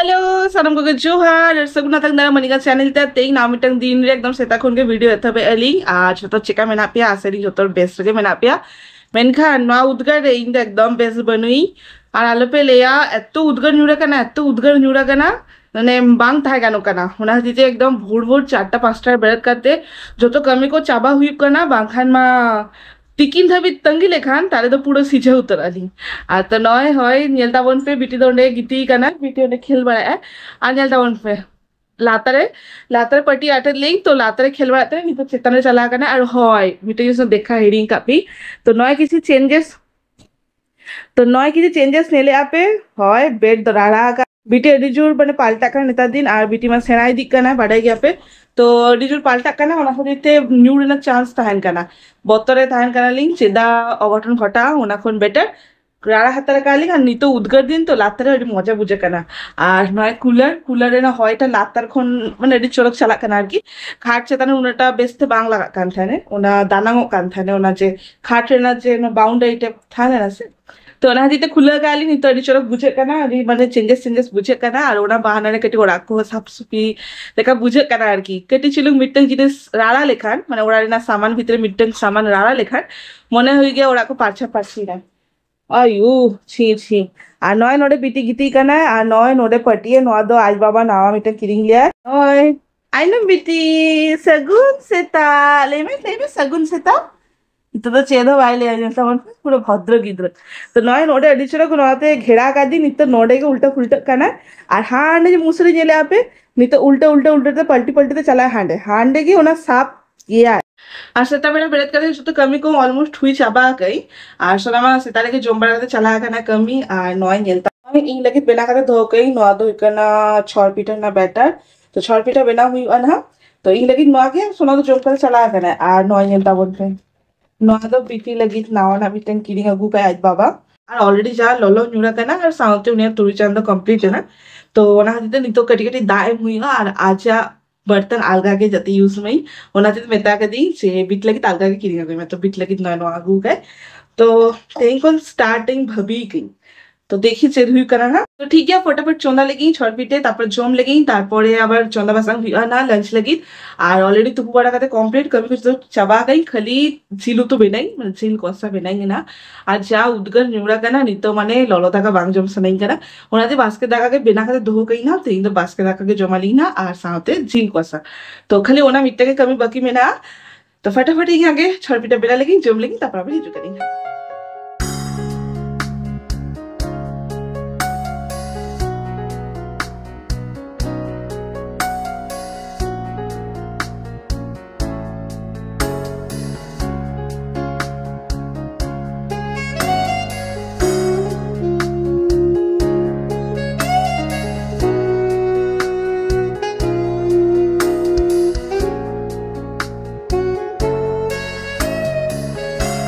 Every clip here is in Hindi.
Halo, salam ko Johar. Sagun natang dara maniga channel ta teing na mitang din re ekdom seta khon ke video ethabe aling a joto cheka mena pia aseri jotor best ge mena pia menkhan no udgar re ind ekdom best banui ar alope leya etto udgar nyura kana মানে বাং থাই কেন কানা ওনা দিতে একদম ভোর ভোর 4টা 5টার বেরত করতে যত কমি কো চাবা হুইপ কানা বাংখান মা টিকিন থাবি তঙ্গি লেখান তারে তো পুরো সিঝে উতর আলি আর তো নয় হয় নিয়েলতা বন পে বিটি দন্ডে গিটি কানা বিটি ওনে খেল বাড়ায় আর নিয়েলতা বন পে লাতারে লাতারে পার্টি আটের লিঙ্ক তো লাতারে খেল বাড়াতে নি তো চেতনে চালা কানা আর হয় বিটি জন্য দেখা হেডিং কাপি তো নয় কিছু চেঞ্জেস নেলে আপে হয় বেড দরাড়া बीटी अडिजुर माने पाल्टा का नेता दिन आर बीटी मा सेनाई दिक कना बाड़ाई गया पे तो अडिजुर पाल्टा कना ओना खदिते न्यू रेना चांस ताहन कना बतरे ताहन कना लिंग चेदा अघटन घटा ओना खन बेटर राड़ा हातारे कालिंग आर नितो उद्गार दिन तो लातारे अडी मजा बुझे कना आर नय कूलर ना हयटा लातार खन माने अडी चरक चाला कना आर की खाट चेताने उनाटा बेस्ते बांग लागा कान थाने ओना दानांगो कान थाने ओना जे खाट रेना जे बाउंडारी टाइप थाने ना से तो ओना हदीते खुला गाली नि तो अडी चरक बुझे कना अडी माने चेंजेस बुझे कना और ओना बहानारे कटी ओराक को साफसुफी लेका बुझे कना आर की कटी चिलुंग मिट्टंग जिनिस राड़ा लेखान माने ओरा रेना सामान भितरे मिट्टंग सामान राड़ा लेखान मने होई गया ओरा को पाछा पाछी ना अयो छी आ नय नोडे बिटी गिटी कना आ नय नोडे पटिए नो दो आज बाबा नावा मिट्टंग किरिंग लिया ओय आइनो बिटी सगुन सेता लेमे सगुन सेता तो चेदो वाइले पूरा भद्र गिद्र तो नय नोडे अडिचरा को नते घेड़ा का दी नित नोडे के उल्टा फुल्टा कना और हांडे जे मुसरी जेले आपे नित उल्टा पलटी ते चला हांडे की ओना साफ किया আর সেটা বেড়া বেড়াত কাছে তো কমি কম অলমোস্ট হুই চাবা কই আর সোনামা সেটা লেগে জম্বাড়া কাছে চালা কানা কমি আর নয় নেলতা ই লগে বেনা কাতে ধো কই ন দো ইকনা ছর পিঠা না ব্যাটার তো ছর পিঠা বেনা হুই আনা তো ই লগে ন আগে সোনা তো জম্বাড়া চালা কানা আর নয় নেলতা বলতে नोआ दो बीटी लगी नावा ना बीटन किरिंग अगू का आज बाबा और ऑलरेडी जा लोलो न्यूरा कना और साउथ उन्हें तुरी चांद कंप्लीट है ना तो ओना हदीते नितो कटी कटी दाए हुईगा और आजा बर्तन अलगा के जति यूज में ओना हदीते मेता के दी से बीट लगी अलगा के किरिंग अगू मैं तो बीट लगी नोआ नोआ अगू का तो तेई कोन स्टार्टिंग भबी की तो देखी चेद हुई करा ना तो ठीक है फटाफट चोंदा लगी छड़ पिटे तापर जोम लगी तारपरे आबार चोंदा बासांग हुआ ना लंच लगी और ऑलरेडी तुपु बड़ा काते कंप्लीट कभी कुछ तो चबा गई खाली झिलु तो बेनाई মানে झिल कसा बेनाई ना আর যা উদ্গার নিউরা কানা নিতো মানে ললদাকা বাং জম সনাই কানা ওনাতে বাস্কে দাগাকে বেনা কাতে দো কই না তেই তো বাস্কে দাগাকে জমালি না আর সাথে झिल कसा तो खाली ओना मिट्टाके कमी बाकी में ना तो फटाफट ही आगे छड़ पिटा बेला लगी जोम लगी तापर आबार हिजु करेंगे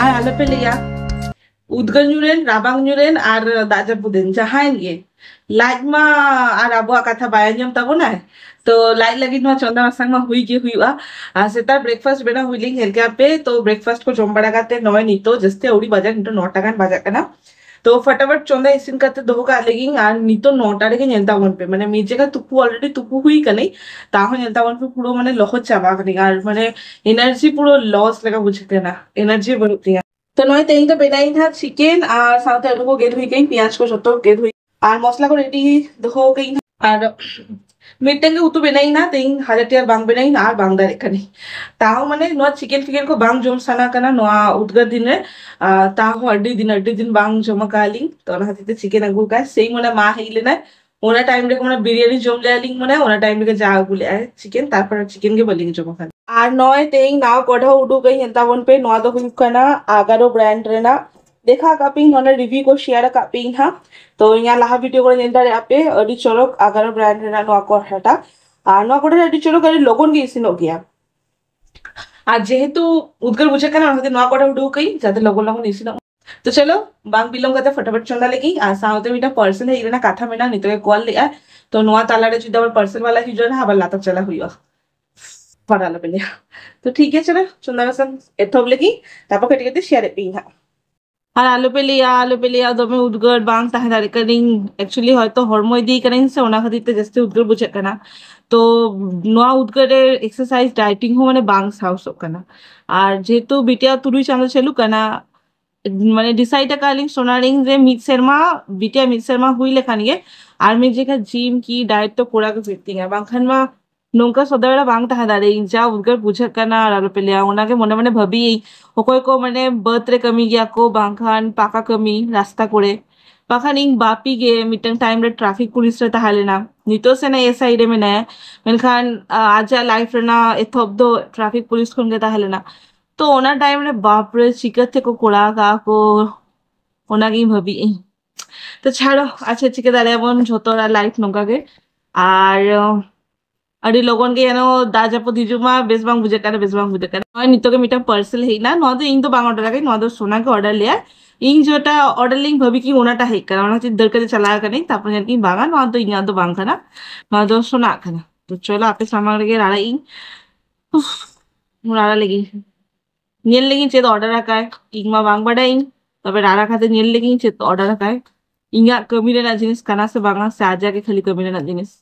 আর আলাপে লিয়া উদ্গার nyuren রাবাং nyuren আর দাজা বুদেন জাহাইন গে লাইমা আর আবুয়া কথা বায়াঞ্জম তাবো না তো লাই লাগি নো চন্দা মাসাং मा हुई गे हुईवा आ सेता ब्रेकफास्ट बेना हुईलिंग हेलके पे तो ब्रेकफास्ट को जोमबड़ा गाते नय नितो जस्ते ओडी बाजा नितो 9 टाकान बाजा कना तो फटाफट चोंदा इसिन करते दो का लेगिंग আর নিতো 9টা রেগে নেলতা বন पे মানে মিজে का तुपु অলরেডি तुपु हुई कनै তাহ নেলতা বন पे পুরো মানে লহ চাবা কনি আর মানে এনার্জি পুরো লস লাগা বুঝতে না এনার্জি বলতি तो नय तेई तो बेनाई था चिकेन और साथे आलू को गेद हुई गई प्याज को सतो गेद हुई और मसला को रेडी हो गई और मिटंगे उतु बेनाई ना तेई हाजाटियार बांग बेनाई ना और बांग दारे कनी ताओ माने नो चिकेन फिकेन को बांग जोम साना कना नो उद्गार दिन रे ताओ अड्डी दिन बांग जोमा काली तो ना हतीते चिकेन अगु का सेई मने मा हेइले ना ओना टाइम रे कोना बिरयानी जोम ले आलिंग मने ओना टाइम रे जा गुले चिकेन तारपर चिकेन के बलिंग जोमा खान আর নয় তেই নাও কঢ়া উডু গই হেতা বন पे नोआ दो हुई कना आगारो ब्रांड रेना देखा कापिंग नोना रिव्यू को शेयर कापिंग हा तो यहाँ लाहा वीडियो करे नेंदारे आपे अडी चरक आगारो ब्रांड रेना नोआ को हटा আর নोआ कोढ़ा अडी चरक अडी लोगन गे इसिन गया আর যেহেতু উদ্গার বুঝে কেন হতে নोआ कोढ़ा उडु गई যাতে লগন इसिन तो चलो बांग बिलोंग करते फटाफट चंदा लगी आ साउते मीटा पर्सन है इरेना काथा मेना नितो के कॉल लिया तो नोआ तालारे जुदा पर्सन वाला हिजो ना हबल लाता चला हुई पढ़ाला पे तो ठीक है चलो चंदा बसन एथोब लगी तापर कटी कटी शेयर पे আর আলু পেলিয়া দমে উদ্গার বাং তাহে দাঁড়িয়ে কারিং একচুয়ালি হয়তো হরমোই দিয়ে কারিং সে ওনা খাतिर তে জাস্তি উদ্গার বুঝে কানা তো নোয়া উদ্গারের এক্সারসাইজ ডাইটিং হো মানে বাং সাহস কানা আর যেহেতু বিটিয়া তুরুই চাঁদা চেলু কানা মানে ডিসাইড কালিং সোনারিং যে মিড সেরমা বিটিয়া মিড সেরমা হুই লেখাन गे आर्मी जेका जिम की डाइट तो कोड़ा के फिटिंग है बांखान मा नोंका सदावेला बांग ताहा दारे जा उद्गार बुझे काना आरो पेलिया ओना के मने मने भाबी অকয় কো মানে বার্থরে কমি গিয়া কো বাংখান পাকা কমি রাস্তা করে বাখান ইং বাপি গে মিটং টাইম রে ট্রাফিক पुलिस रे ताहले ना नितो से ना ए साइड में ना मेनखान आजा लाइफ रे ना एथब दो ट्राफिक पुलिस खन गे ताहले ना तो ओना टाइम रे बाप रे चिकत थे को कोड़ा का को ओना की भाबी तो छाड़ो अच्छा चिके दारे एमन झोतरा लाइफ नोंका गे আর अड़ी लोगन के यानो दाजापो दिजुमा बेस बांग बुझे काने बेस बांग बुझे काने और नितो के मिटा पार्सल है ना नो तो इंग तो बांग ऑर्डर आगे नो तो सोना के ऑर्डर लिया इंग जोटा ऑर्डर लिंग भभी की ओनाटा है काना ओना चित दरकर चला काने तापर यार की बांगा नो तो इंगा तो बांग खाना नो तो सोना खाना तो चलो आपे सामान लगे राड़ा इंग उफ, राड़ा लगी नियल लगी चेत ऑर्डर रखा है इंग मा बांग बड़ा इंग तबे राड़ा खाते नियल लगी चेत ऑर्डर रखा है इंगा कमी रे ना जिनिस काना से बांगा से आजा के खाली कमी रे ना जिनिस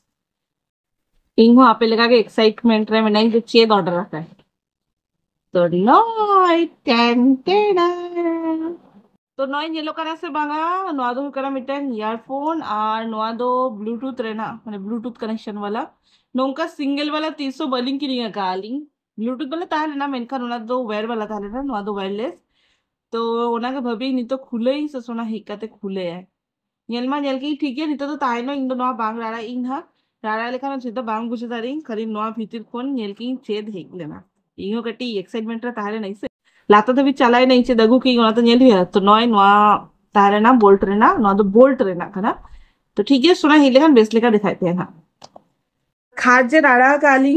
इंग हो आपे लगा के एक्साइटमेंट रे मैंने जो चेत ऑर्डर रखा है तो नॉय टेन टेन तो नॉय येलो करा से बांगा नोआ दो करा मिटन ईयरफोन और नोआ दो ब्लूटूथ रहना माने ब्लूटूथ कनेक्शन वाला नोंका सिंगल वाला 300 बलिंग की रिंगा कालिंग ब्लूटूथ वाला ताहले ना मेनका नोना दो वायर वाला ताहले ना नोआ दो वायरलेस तो ओना के भबी नि तो खुले ही ससोना हिकाते खुले है येलमा येल की ठीक है नि तो ताहे नो इंग दो नोआ बांग राड़ा इंग हा राड़ा लेखा ना छेद बांग बुझे तारिंग खरी नोआ भीतर कोन येल की छेद हेक लेना इंगो कटी एक्साइटमेंट रे ताहले नहीं से लाता तो भी चलाए नहीं चे दगू की ओना तो येल हुआ तो नॉय नोआ ताहले ना बोल्ट रे ना नोआ तो बोल्ट रे ना खाना तो ठीक है सोना हिले खान बेस लेका दिखाते हैं ना खाट जे राड़ा काली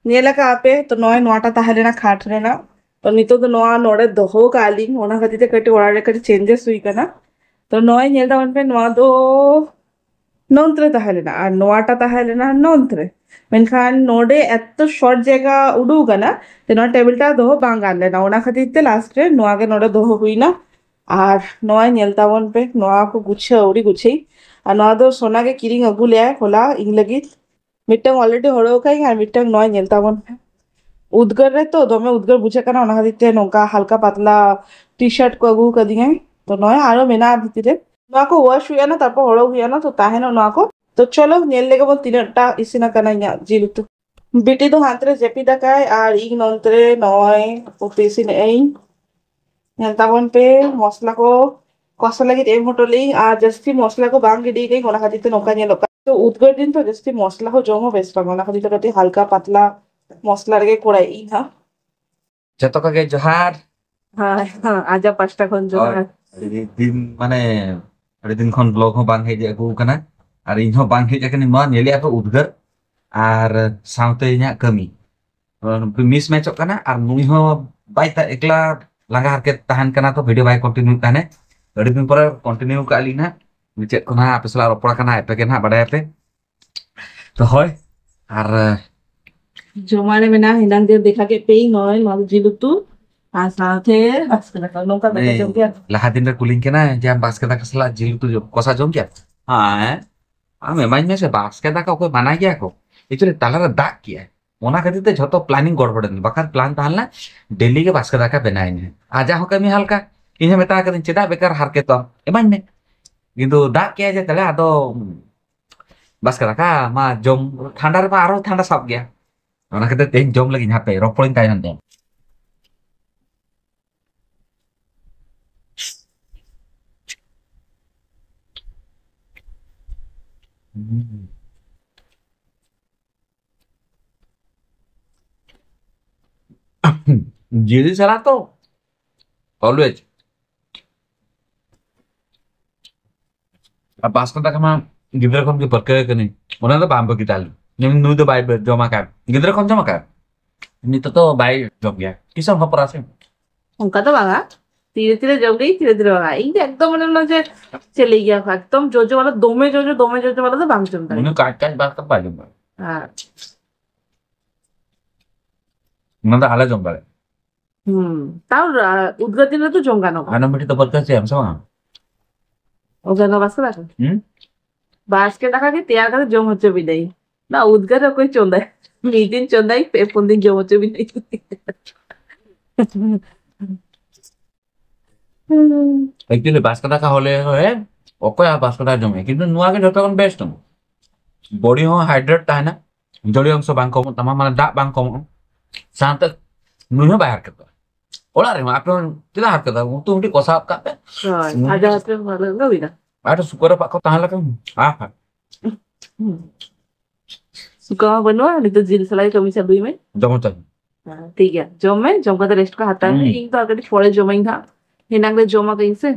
नेला का पे तो नॉय नोआटा ताहले ना खाट रे ना तो नितो तो नोआ नोड़े दोहो काली ओना खातिर कटी ओड़ा रे कटी चेंजेस हुई कना तो नॉय नेल दा पे नोआ दो नौंतरे ताहले ना और नोआटा ताहले ना नौंतरे मेनखान नोडे एत्तो शॉर्ट जगह उडू कना ते नोआ टेबलटा दोहो बांग आनले ना ओना खातिर ते लास्ट रे नोआ के नोडे दोहो हुई ना और नोआ नेलता वन पे नोआ को गुच्छे औरी गुच्छे और नोआ दो सोना के किरिंग अगु ले आए होला इंग लगी मिटंग ऑलरेडी हड़ो काई और मिटंग नोआ नेलता वन पे उद्गर रे तो दोमे उद्गर बुझे कना ओना खातिर ते नोका हल्का पतला टी शर्ट को अगु कर दिए तो नोआ आरो मेना भीतरे नोआ को वॉश हुआ ना तारपर हड़ो हुआ ना तो ताहे ना नोआ को तो चलो नेल लेगे बोल तीनटा इसिना कना या जिल तो बिटी तो हाथरे जेपी दकाय और इग नंतरे नय ओपेसी ने एई नेलता वन पे मसला को कसा लगी ए मोटली और जस्ती मसला को बांग गिडी गई ओना खातिर ते नोका नेलो तो उद्गर दिन तो जस्ती मसला हो जोमो बेस बांग ओना खातिर ते हल्का पतला मसला रे कोड़ाई इ हां जतो का जोहार हाँ हाँ आजा पांचटा खन जो और दिन माने अड़ी दिन खन ब्लॉग हो बांग हेज अगु कना और इन हो बांग हेज कनी मा नेलिया को उद्गर और साउते nya kami मिस मैच कना और नुई हो बाय ता एकला लंगा हरके ताहन कना तो वीडियो बाय कंटिन्यू ताने अड़ी दिन पर कंटिन्यू काली ना चेक कोना आपसला रोपड़ा कना एपे के ना बडाय पे तो होय और जो माने में ना हिंदन दे देखा के पे नय नल जिलु तू आ साथे बस कना नोका बेटा जम के लाहा दिन रे कुलिंग के ना जे बास के दा कसला जिल तू कोसा जम क्या हां आमे माइन में से बास के दा का कोई माना गया को एक्चुअली ताला दाग किया ओना खातिर ते झतो प्लानिंग गड़बड़न बखान प्लान ताहलना डेली के बास्केट दाका बनाइन है आजा हो कमी हल्का इने मेता कदिन चेदा बेकार हारके तो एमान ने किंतु दाग किया जे तले आदो बास्केट दाका मा जम ठंडा रे आरो ठंडा सब गया ओना खातिर तेन जम लगी यहां पे रोपड़िन ताइन दे जीरी सला तो ऑलवेज अब बास्केट दाका मा गिदरा खन के परके कनी ओना तो बांबो की ताल निम नु तो बाय जमा का गिदरा खन जमा का नि तो बाय जम गया किसम खपर आसे उनका तो बागा धीरे धीरे जम गई धीरे धीरे बागा इंग एकदम मन ना जे चले गया एकदम जोजो वाला दोमे जोजो वाला तो बांग जमता है मुने काट काट बात कर बाय जम हां मन तो आला जम बाले তাও উদ্গার দিনে তো জমকানো Ano mo dito podcast jam sama? ওখানে বাসকে দেখা Hmm? বাসকে দেখা কি তেয়ার কাছে জম হচ্ছে বিদায় না উদ্গার কই চন্দায় মিদিন চন্দাই পেপন দিন জম হচ্ছে বিদায় Actually বাস কথা হলে হয় ওকে আর বাস কথা জমে কিন্তু নুয়াকে যতক্ষণ বেস্ট বডি হো হাইড্রেট তাই না জলীয় অংশ বাং কম তামা মানে দাগ বাং কম সান্তে নুহ বাই হারকত ওলা রে আপনি tidak হারকত তুই উঠি কষা কাপে rồi aja hati ভালো লাগবে না ada syukur pak kau tahan lah kan apa suka बनवा नहीं तो जिल सलाई कमी से में jom jom ठीक है जम में जम का तो रेस्ट का हाथा है इन तो अगर फॉरे जमाई था हिनांगले जमा कहीं से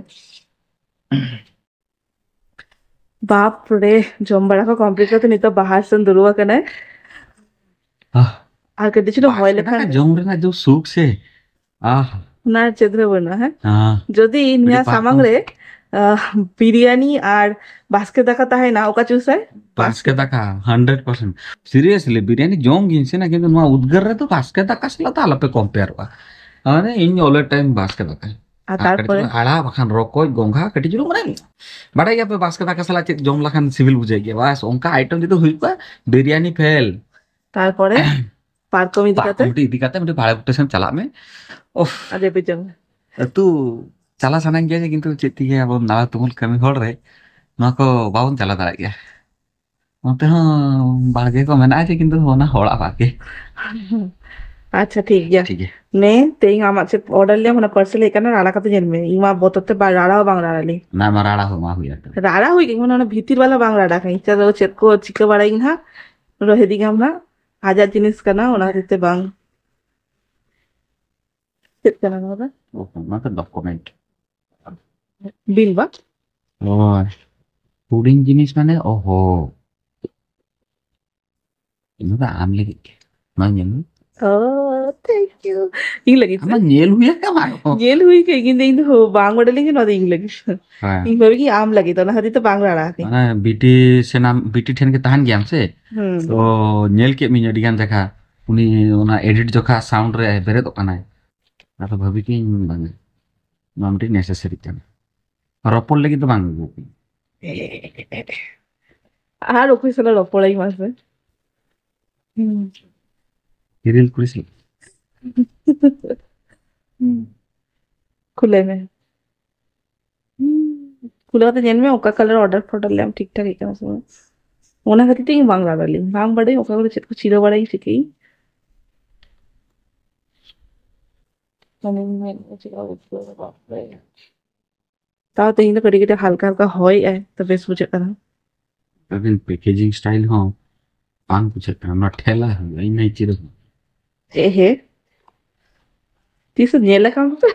बाप रे जम बड़ा का कम्प्लीट करते नहीं तो बाहर से दुरुआ करना है আর কেটে ছিল ভয় লেখা jom রে जो सुख से না চেদ্রে বনা হ্যাঁ ah যদি নিয়া সামাংরে বিরিয়ানি আর বাস্কে দেখা তাহে না ওকা চুসায় বাস্কে দেখা 100% সিরিয়াসলি বিরিয়ানি জম গিনছে না কিন্তু নোয়া উদ্গার রে তো বাস্কে দেখা সলা তো আলাপে কম্পেয়ার বা মানে ইন অল টাইম বাস্কে দেখা আর তারপরে আড়া বাখান রকই গঙ্গা কেটে ছিল মানে বাড়াই গিয়া বাস্কে দেখা সলা চেক জম লাখান সিভিল বুঝাই গিয়া বাস অঙ্কা আইটেম যদি হইবা বিরিয়ানি ফেল তারপরে পার্কমি দিকাতে পার্কমি দিকাতে মানে ভাড়া স্টেশন চালা মে ওফ আরে বেজং tu cala sanang gaya কিন্তু চেতিকে अब নালা তুমুল kami hor re nua ko baun cala dara gaya মতে হ বাগে ko mena aja কিন্তু হনা হড়া বাগে আচ্ছা ঠিক গিয়া ঠিক আছে নে তেই আমার সে অর্ডার লিয়া মানে পার্সেল এখানে রাড়া কাতে জেনমে ইমা বততে বা রাড়াও বাং রাড়ালি না মা রাড়া হো মা হুইয়া রাড়া হই কি মানে ভিতির वाला বাং রাড়া খাই চা रो चेक को चिके बड़ाई ना रहे दी हम ना हाजार जिनिस का ना ओना दिते बांग चेक करना होगा ও মা তো ডকুমেন্ট बिल बा ও পুডিং জিনিস মানে ওহো itu tak am lagi nanya Oh, thank you. Ing lagi ama nyel huya ka maro jail हुई के गिन दें तो बांग बड़े लेंगे ना ing lagi ing babi की आम लगी तो ना हरी तो बांग रहा थी mana biti senam biti ठेन के tahan giam se तो nyel ke minya digan jaka uni ona edit joka sound re bere to kana atau bhabi ki bang mamti necessary kan ropol lagi to bang আর ওকে সালা রপড়াই মাসে hiril kurisil खुले में खुले तो जेन में ओका कलर ऑर्डर ले हम ठीक ठाक ही करना समय ओना खाती तो बांग रहा ली बांग बड़े ओका को चेक को चिरो बड़ा ही सिके ताऊ तो इन तो कड़ी कड़ी हल्का हल्का होई है तो बेस मुझे करना Tapi packaging style ho pang pucha kana thela hai nai chiro ए है तीस नेला काम पे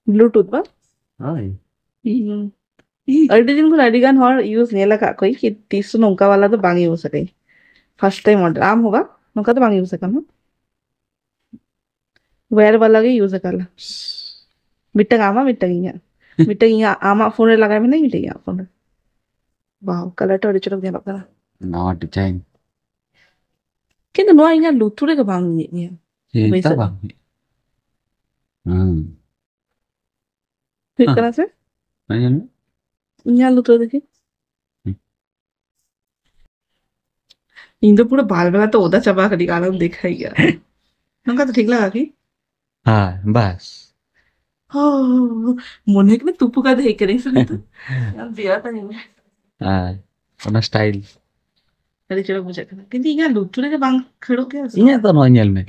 ब्लूटूथ बा hai अड़ी दिन को अड़ी गान और यूज नेला का कोई कि तीस नौका वाला तो बांग यूज सके फर्स्ट टाइम ऑर्डर आम होगा नौका तो बांग यूज सका ना वेयर वाला के यूज कर ला मिट्टा आमा फोन लगाए में नहीं मिटेगा फोन वाह कलर तो अड़ी चुरक दिया बकरा nawa design কিন্তু নোয়া ইয়া লুতুরে কে বাং নি এটা Bisa. bang hmm ঠিক করে আছে nanya ইয়া লুতুরে দেখি इन तो पूरा बाल वाला तो ओदा चबा कर निकाला देखा ही गया नंका तो ठीक लगा की ha bas हाँ मोने के ना तुपु का देख करे सुन तो यार दिया था नहीं ha ona style अरे चलो मुझे करना किंतु इया लुतुरे के बांग खड़ो क्या inya to no nyel me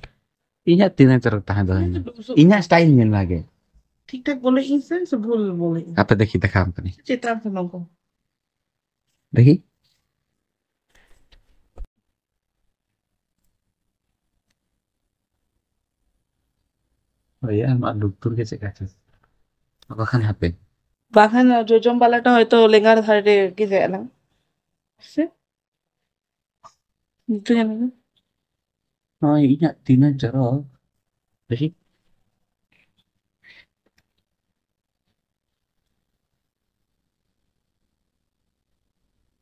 inya tina cerok tahan do inya style nyel lage ठीक ठाक बोले इनसे सब भूल बोले apa dekhi dekha company चेता से नंको dekhi oh ya mak doktor ke cek aja apa kan HP বাখান যোজম বালাটা হয়তো লেঙ্গার ধারে কি যায় না সে নিতে জানি না oh inya tina cerok dekhi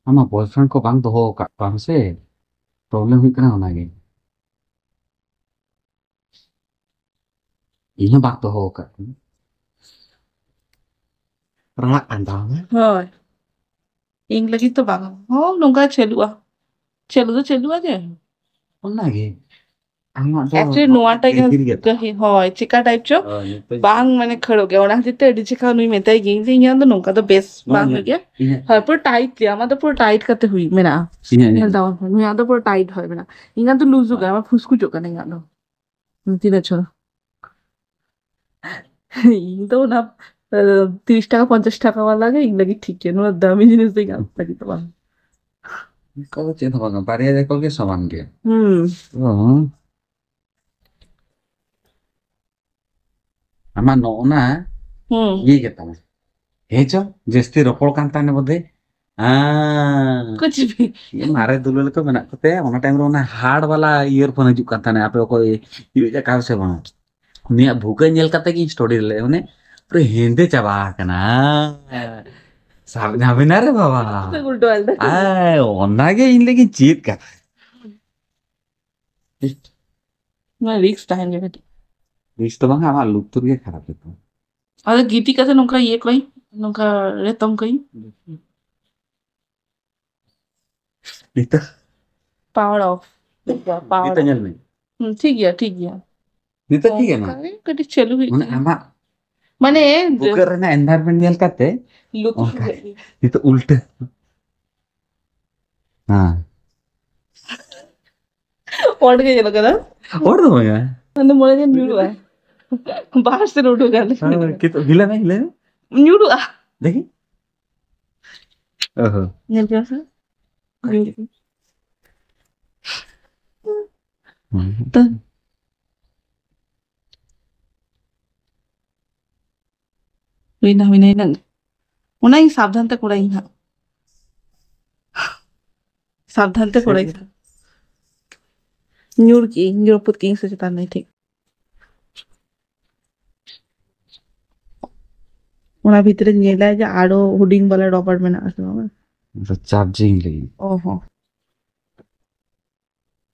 ama boyfriend ko bang doho ka bang se problem hui kana ona ge Ini bak to ho ka. Rangak antang. হয় ইং লাগি তো বাঙা ও নৌকা ছেলুয়া ছেলু তো ছেলুয়া যে Pernah ge. Amak to. Actually, nuanta Kiri gitu. gahi hoy chika type cho bang mane kharo ge ona hajite edi chika nui metai gi je yan nongka to best bang ho gya hoy pura tight li amada pura tight kate hui mena hel daw nui ado pura tight hoy mena ingan to loose ga ama fusku jo kana ingan do tina chora ing to na 30 টাকা 50 টাকা ওয়ালা লাগে ইং লাগি ঠিক কেন দামি জিনিস দিই গান লাগি তো বাং Kau cint apa nggak? Pari aja kau ke sawan ge. Oh. Ama no na. Ye gitu. Hejo, jesti ropol kantane bode. Ah. कुछ भी Ye mare dulu leko menak kote, ona time ro na hard wala earphone hijuk kantane ape ko iu ja kau se bang. Nia bhuka nyel kate ki story le one. Pura hinde chaba kana. Sab nabe na re baba. उल्टो वाला Ay, ona ge in lagi cheat ka. मैं रिक्स टाइम ले बेटी Isto bang ama lutut ge kharap itu. अरे गीती का से नौका ये कोई नौका रेतम कोई Itu power of power itu nyel nih. ठीक है Itu ठीक है ना. कटी चलू ही Mana ama माने bukan na environment nyel kate. Look Itu ulte. Nah, और के चलो कदा और tuh ya. अंदर मोले जन न्यूडू है बाहर से रोटो कर Kita gila nih, gila. न्यूडू आ Deh. Oh. नेल क्या से तो विना नंग उन्हें सावधान तक उड़ाई हा सावधान तक उड़ाई न्यूर पुत किंग से चेता नहीं ठीक ওনার ভিতরে নিয়ে যে আরো হুডিং বলে রবার মেনা আছে বাবা Itu charging lagi. ওহো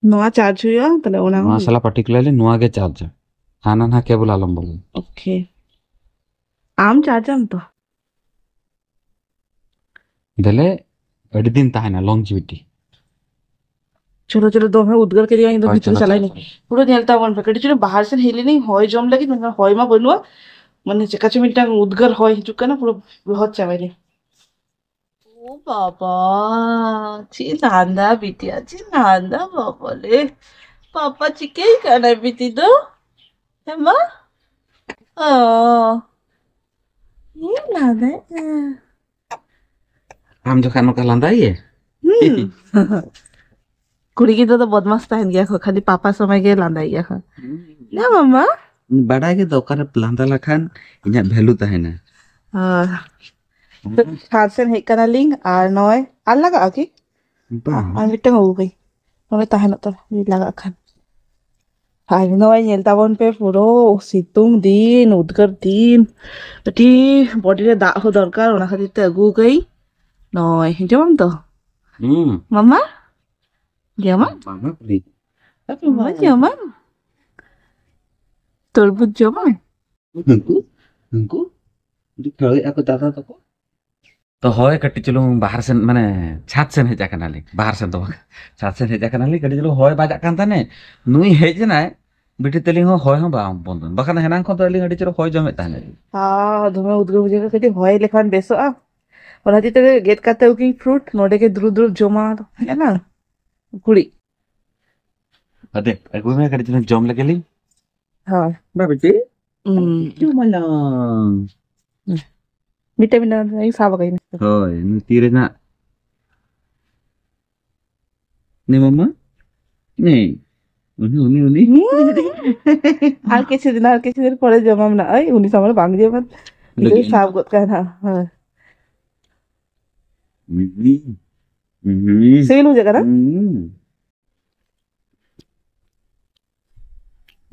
নোয়া চার্জ হইয়া তাহলে ওনা Masalah particularly nuage ke charger. Kanan ha cable alam bolu. ওকে আম চার্জ আম তো Dele edin tahena longevity. चलो चलो दो मैं उद्गर के दिया इन दो और भीतर चलो, चलाई चलो, नहीं पूरा नेलता वन पैकेट चलो बाहर से हेली नहीं होय जम लगी मैं होय मा बनवा মানে চেকাচে মিনটা উদ্গার হয় হিজুক কেন পুরো বৃহৎ চাবাইলে ও বাবা ছি নান্দা বিটি আছে নান্দা বাবালে পাপা চিকেই কানা বিটি তো হেমা ও ये नादा Am jo kan ka landai ye. कुड़ी की तो बदमाश ताहन गया खो खाली पापा समय के लांदा गया खो ना मम्मा Badai ke dokar landa lakan inya value tahena. तो खानसेन है कना लिंग आर नॉय आर लगा की Bang. आर मिटंग हो गई नॉय ताहन तो ये लगा खान हाय नॉय नेलता बन पे पुरो सितुंग दिन उदगर दिन ती बॉडी रे दा हो दरकार ओना खातिर ते अगु गई नॉय जमम तो मम्मा जमम Mama beli. मम्मा जमम तरबूज जमम Engku. Di kali aku tata toko. तो होय कटी चलो बाहर से माने छात से हेजा कनाली बाहर से तो छात से हेजा कनाली कटी चलो होय बाजा कान ताने नुई हेज नाय बिटी तेलिंग होय हो बा बंदन बखान हेनां खो तो लिंग अडी चलो होय जमे ताने धमे उदगर बुझे कटी होय लेखान बेसो आ ओना ती ते गेट काते उकिंग फ्रूट नोडे के द्रु द्रु जमा है ना कुड़ी अदे अगु में कटी चलो जम लगेली हां बा बेटी cuma lang विटामिन नहीं सावा गई hoy nu tire na ni mama ni uni আর কিছু দিন পরে জমাম না এই উনি আমার বাং দিয়ে মত Lagi. সাব গত কানা হ্যাঁ সেলু জায়গা না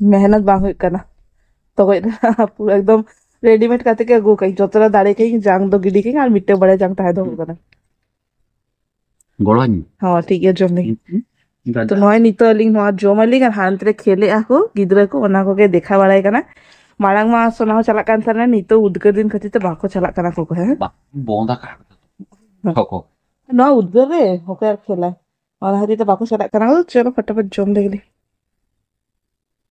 मेहनत बांग हुई करना तो कोई पूरा एकदम रेडीमेड काते के गो कहीं जोतरा दाड़े कहीं जांग दो गिडी कहीं और मिट्टे बड़े जांग ताहे दो करना goreng हाँ ठीक है जम नहीं तो नॉय नितो लिंग नॉय जम लिंग और हांतरे खेले आको गिदरे को ओना को के देखा बड़ाई करना मारांग मा सोना हो चला कान थाना नितो उद्गार दिन खातिर ते बाको चला काना को है बोंदा का को ना उद्गार रे होकर खेला और हरी ते बाको चला काना चलो फटाफट जम देगली